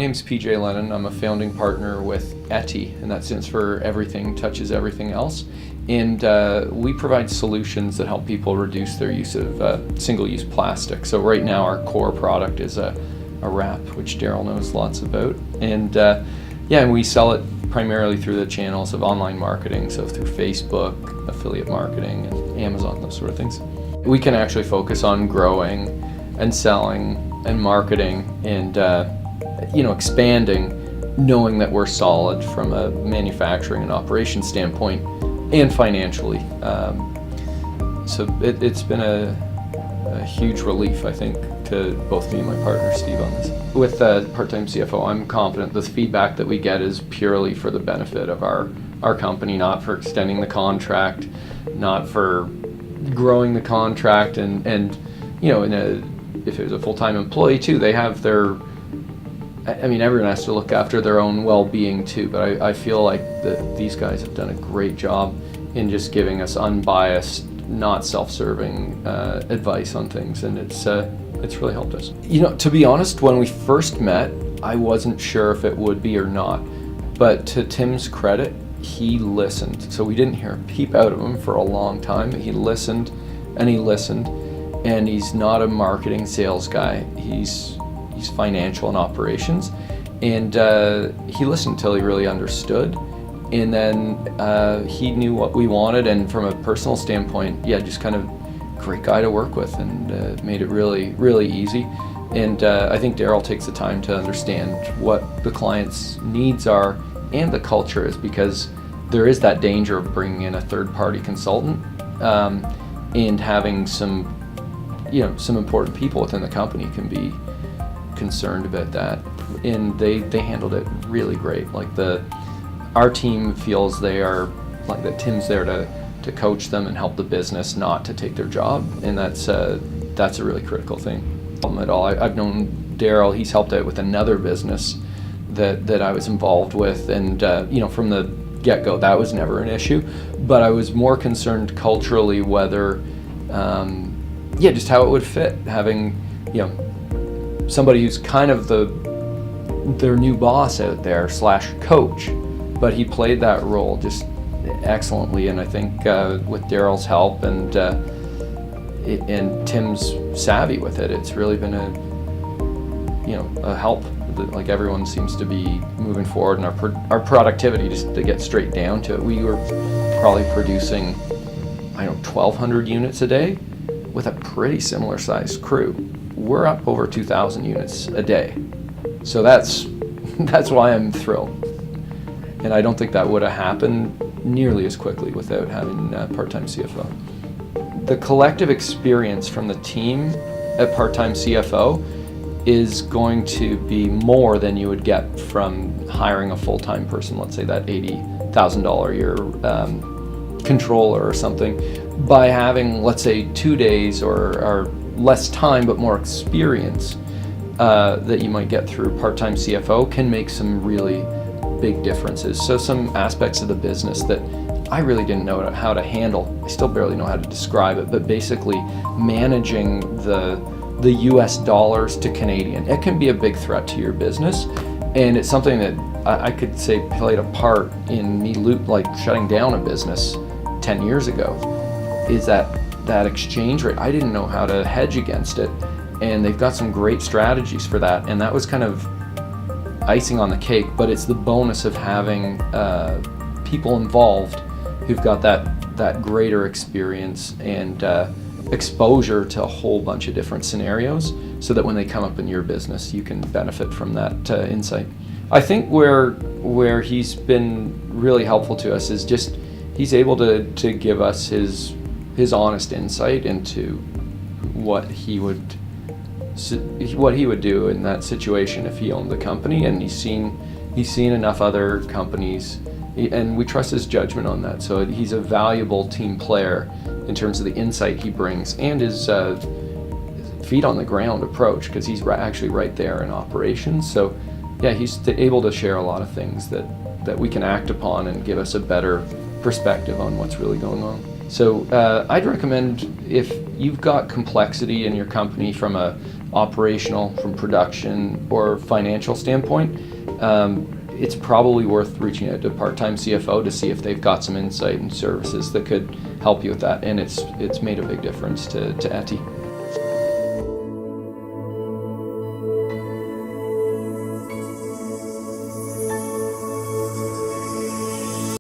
name's PJ Lennon. I'm a founding partner with Etee, and that stands for Everything Touches Everything Else. And we provide solutions that help people reduce their use of single-use plastic. So right now our core product is a wrap, which Daryl knows lots about. And and we sell it primarily through the channels of online marketing, so through Facebook, affiliate marketing, and Amazon, those sort of things. We can actually focus on growing and selling and marketing and expanding, knowing that we're solid from a manufacturing and operation standpoint and financially. So it's been a huge relief, I think, to both me and my partner Steve on this. With Part-Time CFO, I'm confident the feedback that we get is purely for the benefit of our company, not for extending the contract, not for growing the contract, and if it was a full-time employee too, they have everyone has to look after their own well-being too, but I feel like these guys have done a great job in just giving us unbiased, not self-serving advice on things, and it's really helped us. To be honest, when we first met, I wasn't sure if it would be or not, but to Tim's credit, he listened. So we didn't hear a peep out of him for a long time. He listened, and he's not a marketing sales guy. He's financial and operations, and he listened until he really understood, and then he knew what we wanted, and from a personal standpoint, just kind of great guy to work with, and made it really, really easy. And I think Daryl takes the time to understand what the client's needs are and the culture is, because there is that danger of bringing in a third-party consultant and having some important people within the company can be concerned about that, and they handled it really great. Our team feels they are that Tim's there to coach them and help the business, not to take their job, and that's a really critical thing. At all, I've known Daryl. He's helped out with another business that I was involved with, and from the get-go that was never an issue, but I was more concerned culturally whether just how it would fit, having somebody who's kind of their new boss out there / coach, but he played that role just excellently, and I think with Daryl's help and Tim's savvy with it, it's really been a help. Like, everyone seems to be moving forward, and our productivity, just to get straight down to it, we were probably producing 1,200 units a day with a pretty similar sized crew. We're up over 2,000 units a day, so that's why I'm thrilled, and I don't think that would have happened nearly as quickly without having Part-Time CFO. The collective experience from the team at Part-Time CFO is going to be more than you would get from hiring a full-time person, let's say that $80,000 a year controller or something. By having, let's say, 2 days or less time but more experience that you might get through Part-Time CFO can make some really big differences. So some aspects of the business that I really didn't know how to handle, I still barely know how to describe it, but basically managing the US dollars to Canadian, it can be a big threat to your business, and it's something that I could say played a part in me shutting down a business 10 years ago, is that exchange rate. I didn't know how to hedge against it, and they've got some great strategies for that, and that was kind of icing on the cake, but it's the bonus of having people involved who've got that greater experience and exposure to a whole bunch of different scenarios, so that when they come up in your business, you can benefit from that insight. I think where he's been really helpful to us is just he's able to give us his honest insight into what he would do in that situation if he owned the company, and he's seen enough other companies, and we trust his judgment on that. So he's a valuable team player in terms of the insight he brings and his feet on the ground approach, because he's actually right there in operations. So he's able to share a lot of things that we can act upon and give us a better perspective on what's really going on. So I'd recommend, if you've got complexity in your company from a operational, from production, or financial standpoint, it's probably worth reaching out to a part-time CFO to see if they've got some insight and services that could help you with that. And it's made a big difference to Etee.